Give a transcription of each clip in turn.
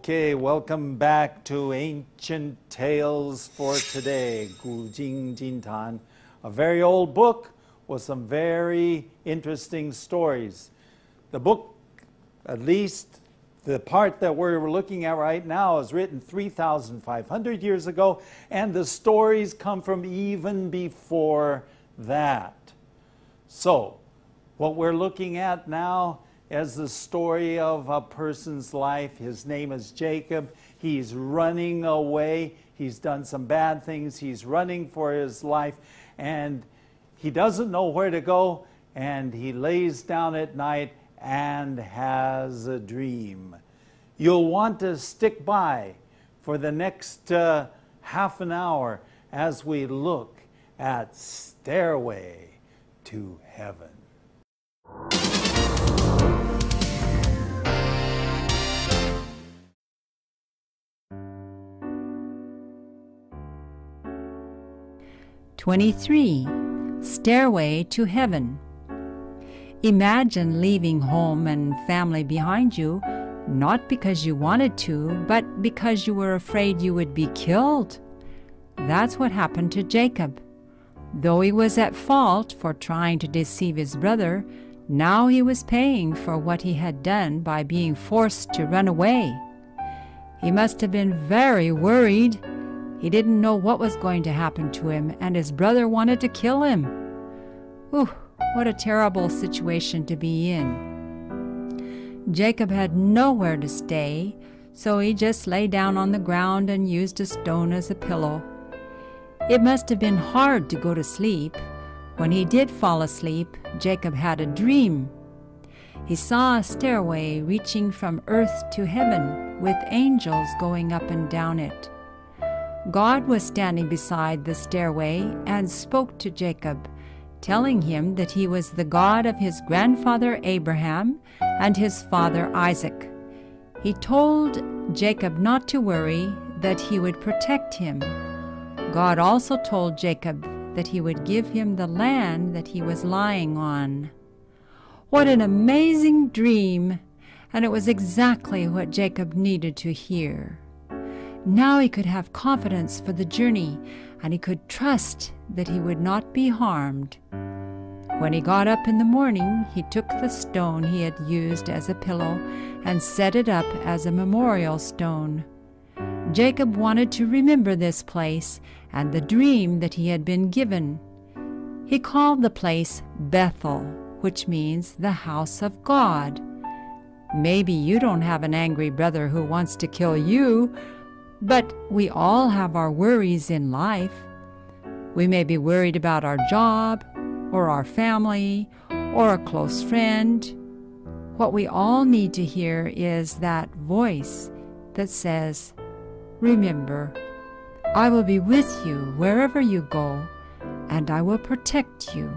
Okay, welcome back to Ancient Tales for Today, 古今今谈, a very old book with some very interesting stories. The book, at least the part that we're looking at right now, is written 3,500 years ago, and the stories come from even before that. So, what we're looking at now is the story of a person's life. His name is Jacob. He's running away. He's done some bad things. He's running for his life, and he doesn't know where to go, and he lays down at night and has a dream. You'll want to stick by for the next half an hour as we look at Stairway to Heaven. Stairway to Heaven. Imagine leaving home and family behind you, not because you wanted to, but because you were afraid you would be killed. That's what happened to Jacob. Though he was at fault for trying to deceive his brother, now he was paying for what he had done by being forced to run away. He must have been very worried. He didn't know what was going to happen to him, and his brother wanted to kill him. Ooh, what a terrible situation to be in. Jacob had nowhere to stay, so he just lay down on the ground and used a stone as a pillow. It must have been hard to go to sleep. When he did fall asleep, Jacob had a dream. He saw a stairway reaching from earth to heaven, with angels going up and down it. God was standing beside the stairway and spoke to Jacob, telling him that he was the God of his grandfather Abraham and his father Isaac. He told Jacob not to worry, that he would protect him. God also told Jacob that he would give him the land that he was lying on. What an amazing dream! And it was exactly what Jacob needed to hear. Now he could have confidence for the journey, and he could trust that he would not be harmed. When he got up in the morning, he took the stone he had used as a pillow and set it up as a memorial stone. Jacob wanted to remember this place and the dream that he had been given. He called the place Bethel, which means the house of God. Maybe you don't have an angry brother who wants to kill you, but we all have our worries in life. We may be worried about our job, or our family, or a close friend. What we all need to hear is that voice that says, "Remember, I will be with you wherever you go, and I will protect you."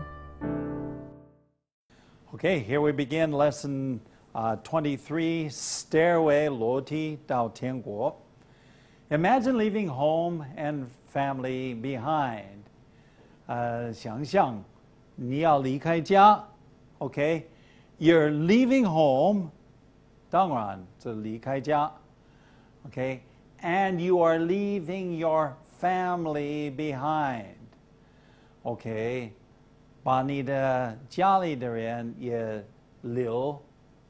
Okay, here we begin lesson 23, Stairway, 楼梯到天国. Imagine leaving home and family behind. 想象你要离开家 Okay, you're leaving home. 当然这离开家 Okay, and you are leaving your family behind. Okay, 把你的家里的人也留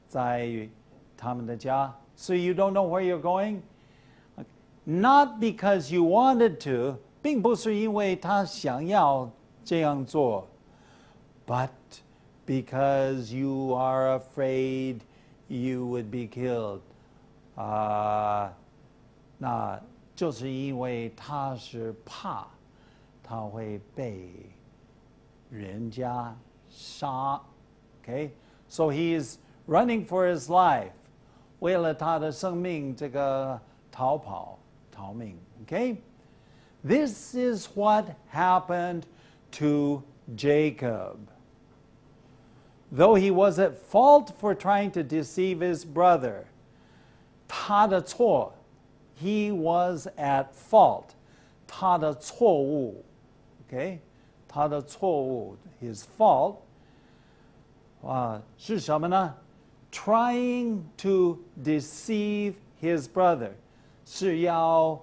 在他们的家 So you don't know where you're going?Not because you wanted to, 并不是因为他想要这样做 but because you are afraid you would be killed. 那就是因为他是怕他会被人家杀 Okay? So he is running for his life. 为了他的生命这个逃跑Okay? This is what happened to Jacob. Though he was at fault for trying to deceive his brother, 他的错 he was at fault. 他的错误 Okay? 他的错误 his fault 是什么呢? Trying to deceive his brother. 是要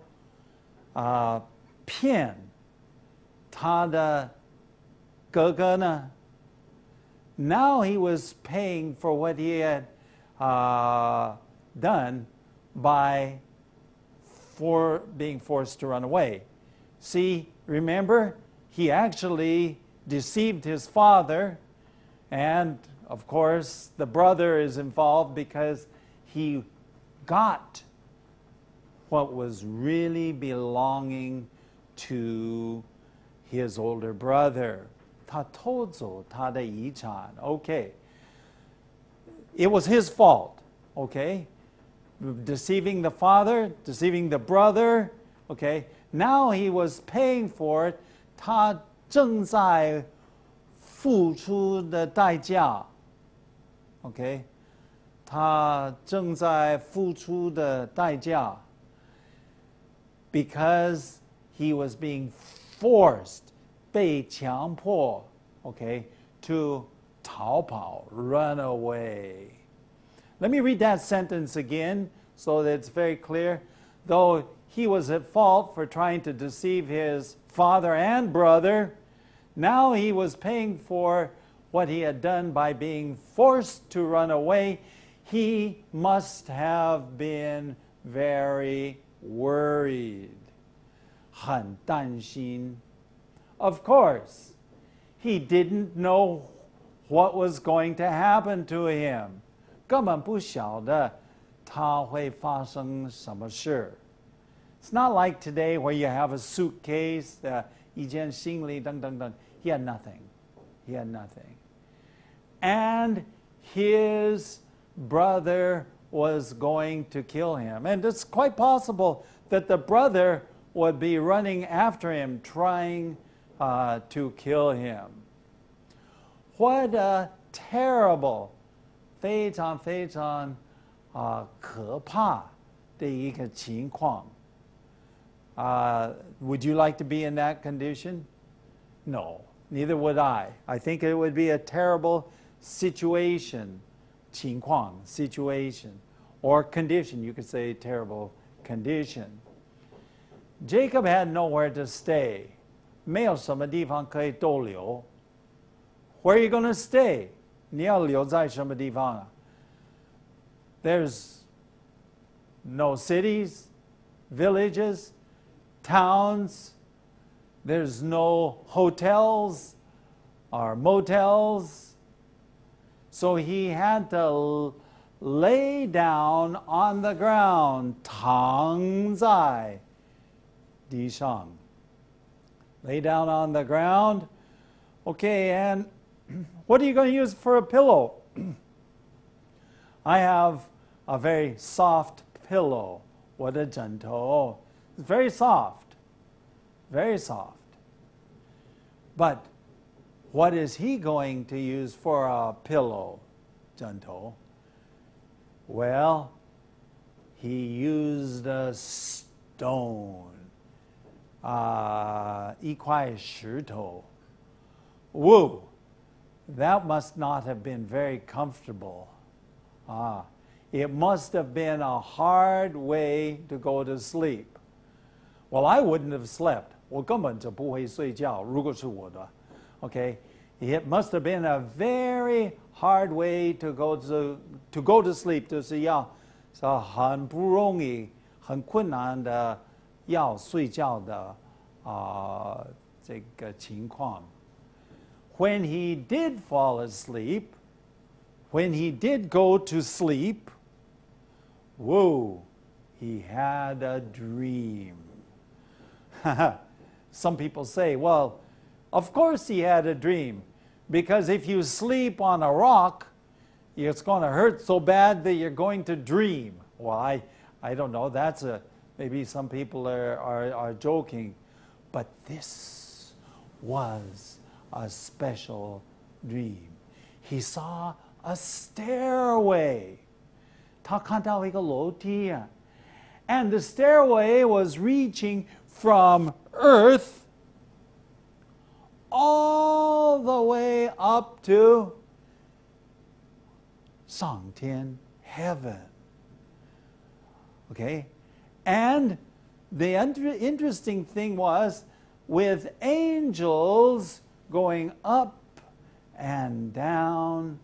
骗他的哥哥呢? Now he was paying for what he had done by being forced to run away. See, remember, he actually deceived his father, and of course the brother is involved because he got what was really belonging to his older brother. 他偷走他的遗产. Okay. It was his fault. Okay. Deceiving the father, deceiving the brother. Okay. Now he was paying for it. 他正在付出的代价. Okay. 他正在付出的代价. Because he was being forced, 被强迫, okay, to 逃跑, run away. Let me read that sentence again so that it's very clear. Though he was at fault for trying to deceive his father and brother, now he was paying for what he had done by being forced to run away. He must have been very worried. 很担心. Of course, he didn't know what was going to happen to him. 根本不晓得他会发生什么事. It's not like today where you have a suitcase, 一件行李等等等. He had nothing. He had nothing. And his brother was going to kill him. And it's quite possible that the brother would be running after him, trying to kill him. What a terrible, 非常非常可怕的一个情况. Would you like to be in that condition? No, neither would I. I think it would be a terrible situation, 情况, situation, or condition. You could say terrible condition. Jacob had nowhere to stay. 没有什么地方可以逗留. Where are you going to stay? 你要留在什么地方啊? There's no cities, villages, towns. There's no hotels or motels. So he had to lay down on the ground, 躺在地上. Lay down on the ground. Okay, and what are you going to use for a pillow? I have a very soft pillow. 我的枕头. It's very soft. Very soft. But what is he going to use for a pillow? 枕头. Well, he used a stone. 一块石头. Woo! That must not have been very comfortable. It must have been a hard way to go to sleep. Well, I wouldn't have slept. 我根本就不会睡觉，如果是我的. Okay? It must have been a very hard way to go to sleep. 就是要很不容易、很困难的要睡觉的这个情况. When he did fall asleep, when he did go to sleep, whoa, he had a dream. Some people say, well, of course he had a dream, because if you sleep on a rock, it's going to hurt so bad that you're going to dream. Well, I don't know. That's maybe some people are joking, but this was a special dream. He saw a stairway. 他看到一个楼梯啊. And the stairway was reaching from earth all the way up to 上天, heaven. Okay? And the interesting thing was, with angels going up and down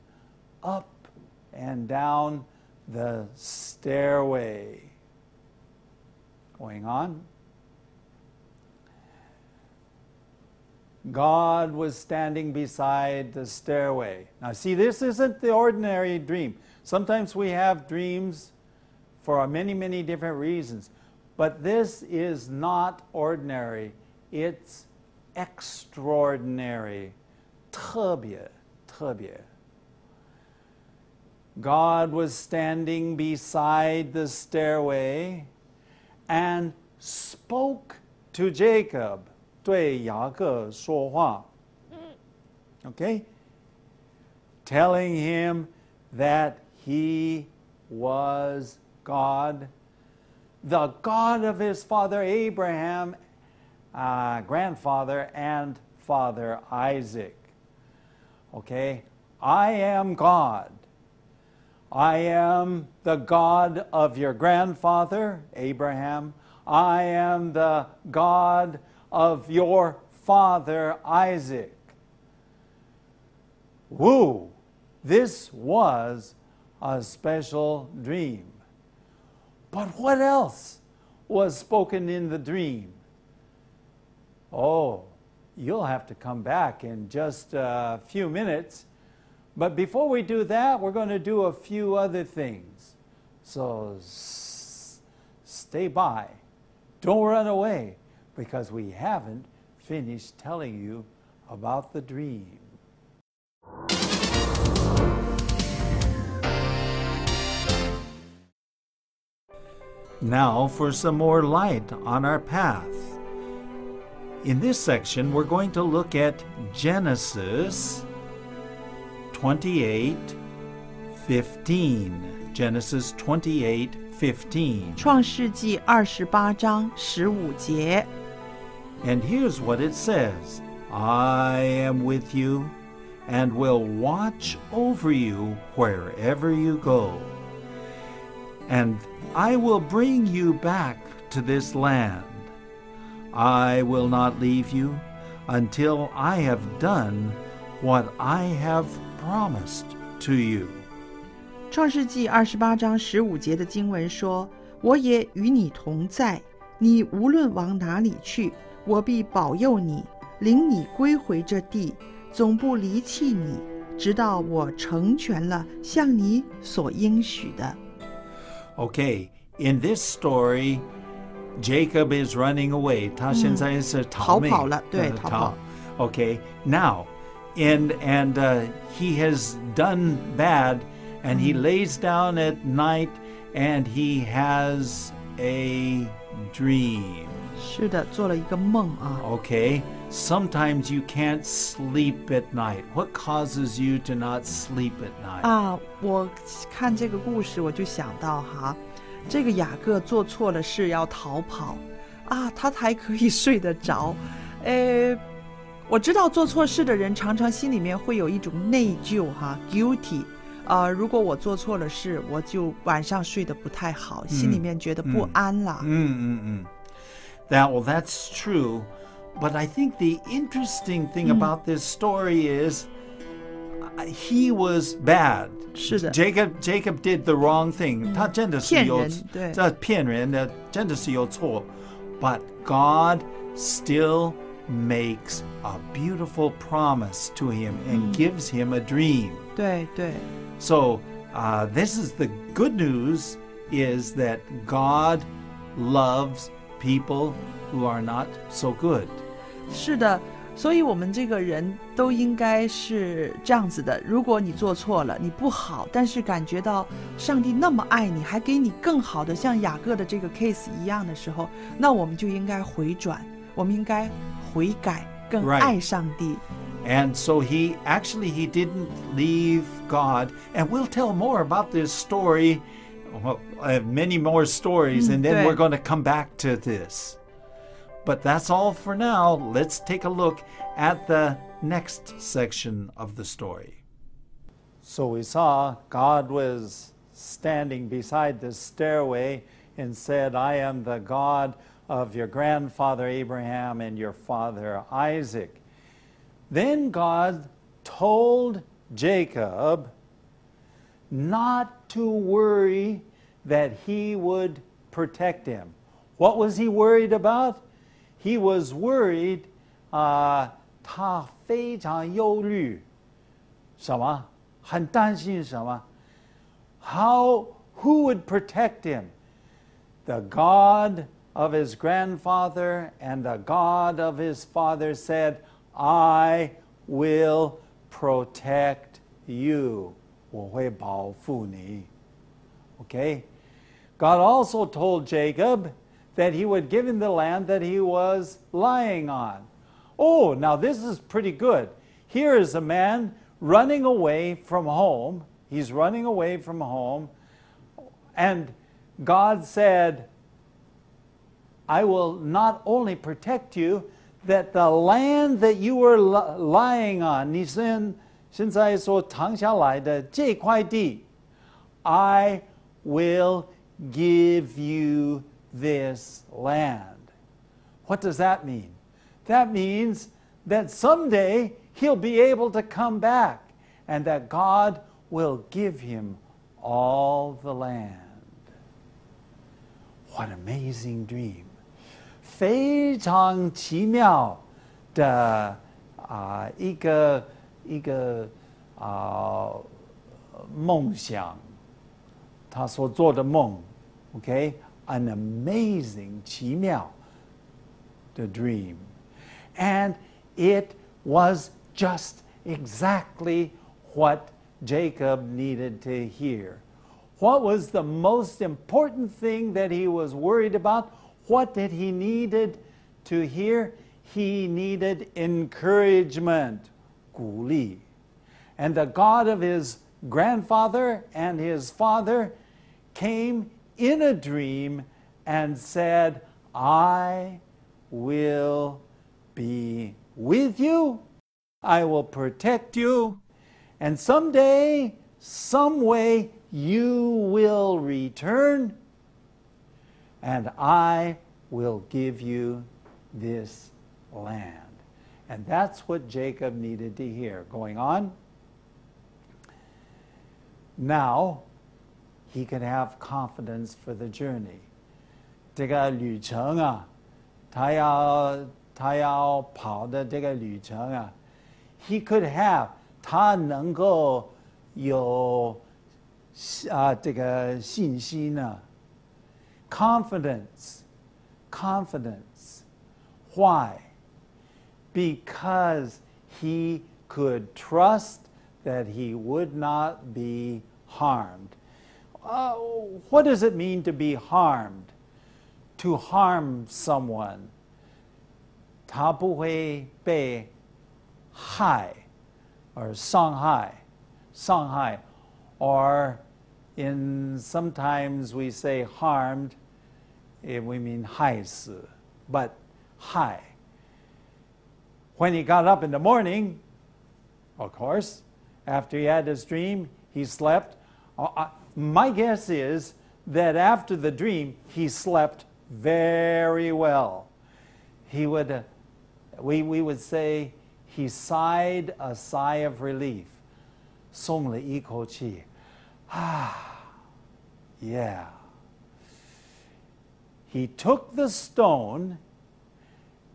the stairway. Going on. God was standing beside the stairway. Now see, this isn't the ordinary dream. Sometimes we have dreams for many, many different reasons. But this is not ordinary. It's extraordinary. 特别, 特别. God was standing beside the stairway and spoke to Jacob. 对雅各说话. Okay? Telling him that he was God, the God of his father Abraham, grandfather, and father Isaac. Okay? I am God. I am the God of your grandfather Abraham. I am the God of your father Isaac. Woo! This was a special dream. But what else was spoken in the dream? Oh, you'll have to come back in just a few minutes. But before we do that, we're going to do a few other things. So stay by. Don't run away, because we haven't finished telling you about the dream. Now for some more light on our path. In this section, we're going to look at Genesis 28:15. Genesis 28:15. 创世纪28章15节。 And here's what it says. I am with you and will watch over you wherever you go. And I will bring you back to this land. I will not leave you until I have done what I have promised to you. 创世纪28章15节的经文说：“我也与你同在，你无论往哪里去，我必保佑你，领你归回这地，总不离弃你，直到我成全了向你所应许的。” Okay, in this story, Jacob is running away. 他现在是逃命。逃跑了，对，逃跑。 Okay, now, and he has done bad, and he lays down at night, and he has a dream. 是的，做了一个梦啊。 Okay, sometimes you can't sleep at night. What causes you to not sleep at night? 啊，我看这个故事，我就想到哈，这个雅各做错了事要逃跑啊，他还可以睡得着。我知道做错事的人常常心里面会有一种内疚哈 ，guilty。如果我做错了事，我就晚上睡得不太好，心里面觉得不安啦。That's true. But I think the interesting thing about this story is he was bad. 是的 Jacob did the wrong thing. 他真的是有骗人，对。这骗人的，真的是有错。But God still makes a beautiful promise to him and gives him a dream. 对对。 So this is the good news, is that God loves people who are not so good. 是的，所以我们这个人都应该是这样子的。如果你做错了，你不好，但是感觉到上帝那么爱你，还给你更好的，像雅各的这个 case 一样的时候，那我们就应该回转，我们应该悔改，更爱上帝。 And so he didn't leave God. And we'll tell more about this story, many more stories, and then we're going to come back to this. But that's all for now. Let's take a look at the next section of the story. So we saw God was standing beside the stairway and said, I am the God of your grandfather Abraham and your father Isaac. Then God told Jacob not to worry that he would protect him. What was he worried about? He was worried, 他非常忧虑，什么？很担心什么？ Who would protect him? The God of his grandfather and the God of his father said, I will protect you. 我会保护你. Okay? God also told Jacob that he would give him the land that he was lying on. Oh, now this is pretty good. Here is a man running away from home. He's running away from home. And God said, I will not only protect you, that the land that you were lying on, 你现在所躺下来的这块地, I will give you this land. What does that mean? That means that someday he'll be able to come back and that God will give him all the land. What an amazing dream. 非常奇妙的一个梦想，他所做的梦 okay? An amazing 奇妙的 dream. And it was just exactly what Jacob needed to hear. What was the most important thing that he was worried about? What did he needed to hear? He needed encouragement, 鼓励. And the God of his grandfather and his father came in a dream and said, I will be with you. I will protect you. And someday, some way, you will return. And I will give you this land. And that's what Jacob needed to hear. Going on. Now, he could have confidence for the journey. 这个旅程啊，他要跑的这个旅程啊， he could have 他能够有这个信心呢 confidence. Why? Because he could trust that he would not be harmed. What does it mean to be harmed? To harm someone. 他不会被害 or 伤害 or sometimes we say harmed, we mean 害死 but 害. When he got up in the morning, of course, after he had his dream, he slept. My guess is that after the dream, he slept very well. We would say he sighed a sigh of relief. 松了一口气. Yeah. He took the stone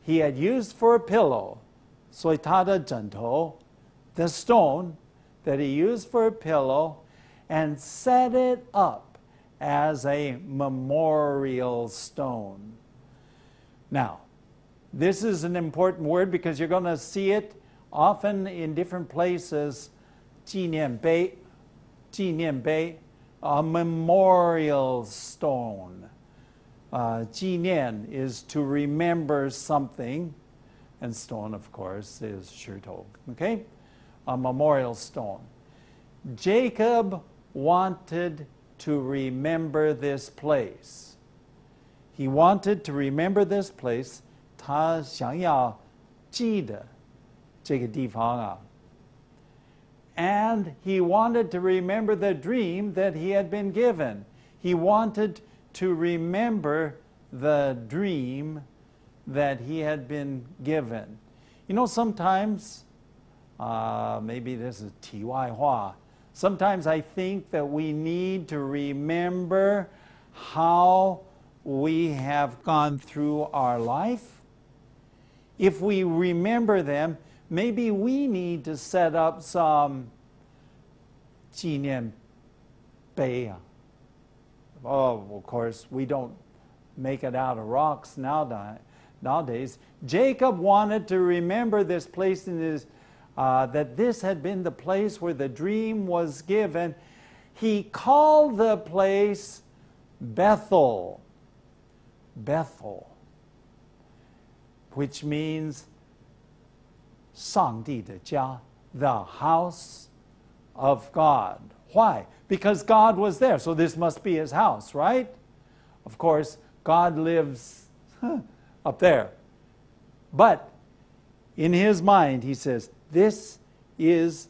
he had used for a pillow, 所以他的枕头, the stone that he used for a pillow, and set it up as a memorial stone. Now, this is an important word because you're going to see it often in different places. 纪念碑, a memorial stone. 纪念 is to remember something, and stone, of course, is 石头. Okay? A memorial stone. Jacob wanted to remember this place. He wanted to remember this place. 他想要记得这个地方啊. And he wanted to remember the dream that he had been given. He wanted to remember the dream that he had been given. You know, sometimes, maybe this is 题外话, sometimes I think that we need to remember how we have gone through our life. If we remember them, maybe we need to set up some 纪念碑. Oh, of course, we don't make it out of rocks nowadays. Jacob wanted to remember this place in his, that this had been the place where the dream was given. He called the place Bethel. Bethel, which means 上帝的家, the house of God. Why? Because God was there, so this must be his house, right? Of course, God lives up there. But in his mind, he says, this is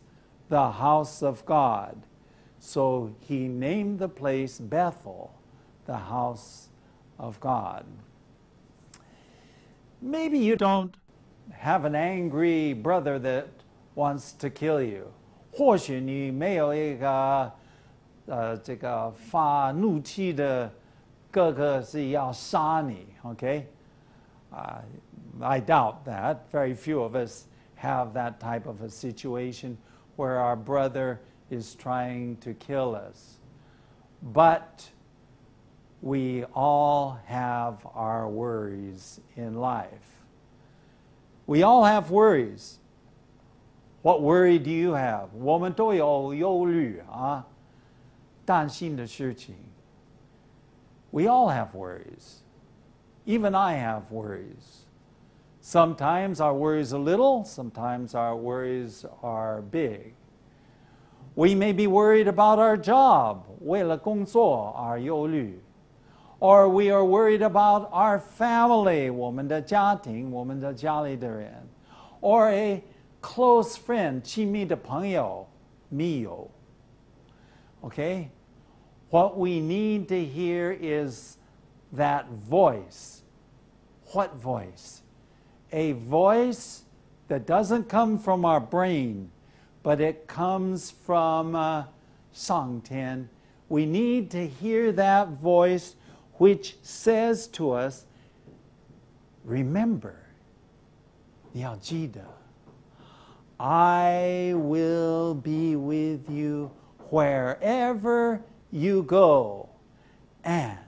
the house of God. So he named the place Bethel, the house of God. Maybe you don't have an angry brother that wants to kill you. 或许你没有一个这个发怒气的哥哥是要杀你, okay? I doubt that. Very few of us have that type of a situation where our brother is trying to kill us. But we all have our worries in life. We all have worries. What worry do you have? 我们都有忧虑啊，担心的事情。We all have worries. Even I have worries. Sometimes our worries are little, sometimes our worries are big. We may be worried about our job, 为了工作而忧虑. Or we are worried about our family, 我们的家庭，我们的家里的人. Or a close friend, 亲密的朋友，密友. Okay? What we need to hear is that voice. What voice? A voice that doesn't come from our brain, but it comes from 上天. We need to hear that voice which says to us, remember, 你要记得, I will be with you wherever you go, and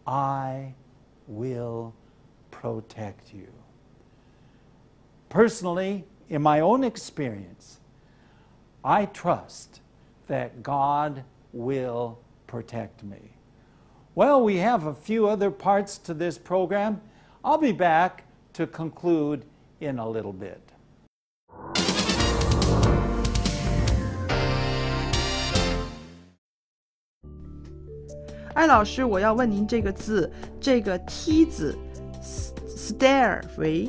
I will protect you. Personally, in my own experience, I trust that God will protect me. Well, we have a few other parts to this program. I'll be back to conclude in a little bit. 艾老师，我要问您这个字，这个梯子 stairway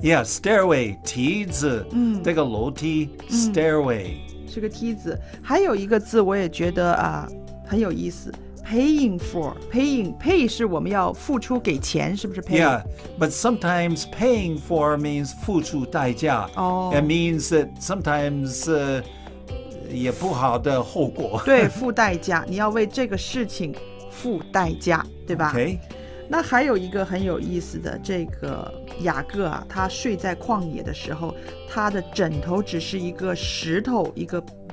Yeah, stairway 梯子，这个楼梯 stairway 是个梯子。还有一个字我也觉得很有意思。Paying for, pay 是我们要付出给钱，是不是 pay? Yeah, but sometimes paying for means 付出代价. It means that sometimes 也不好的后果。对，付代价，你要为这个事情付代价，对吧？ Okay. 那还有一个很有意思的，这个雅各啊，他睡在旷野的时候，他的枕头只是一个石头，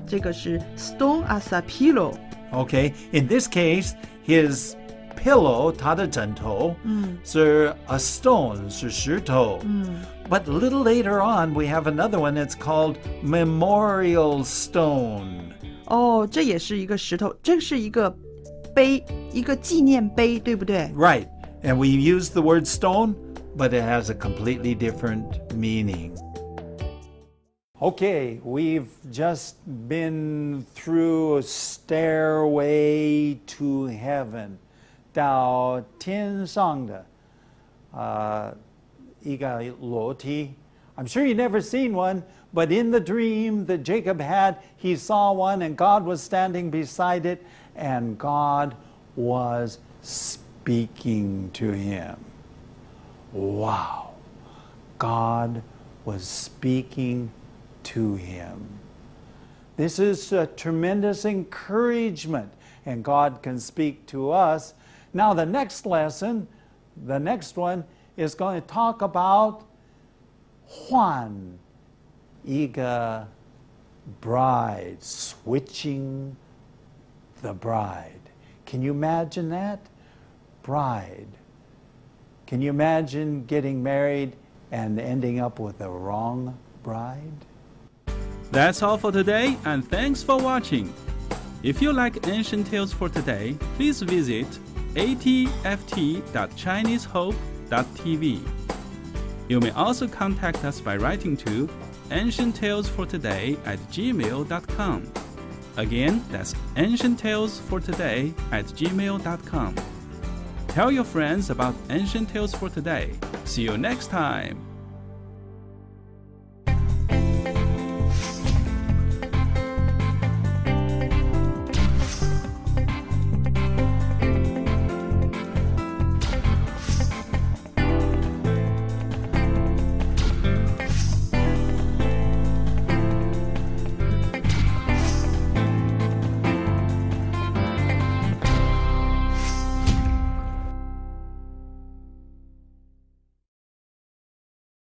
这个是 stone as a pillow. Okay, in this case, his pillow, 他的枕头是 a stone, 是石头. But a little later on, we have another one that's called memorial stone. 这也是一个石头，这是一个碑，一个纪念碑，对不对？ Right, and we use the word stone, but it has a completely different meaning. Okay, we've just been through a stairway to heaven. 到天上的一个楼梯. I'm sure you've never seen one, but in the dream that Jacob had, he saw one and God was standing beside it, and God was speaking to him. Wow. God was speaking to him. This is a tremendous encouragement, and God can speak to us. Now, the next lesson, the next one, is going to talk about 换一个 bride, switching the bride. Can you imagine that? Bride. Can you imagine getting married and ending up with the wrong bride? That's all for today, and thanks for watching. If you like Ancient Tales for Today, please visit atft.chinesehope.tv. You may also contact us by writing to ancienttalesfortoday@gmail.com. Again, that's ancienttalesfortoday@gmail.com. Tell your friends about Ancient Tales for Today. See you next time.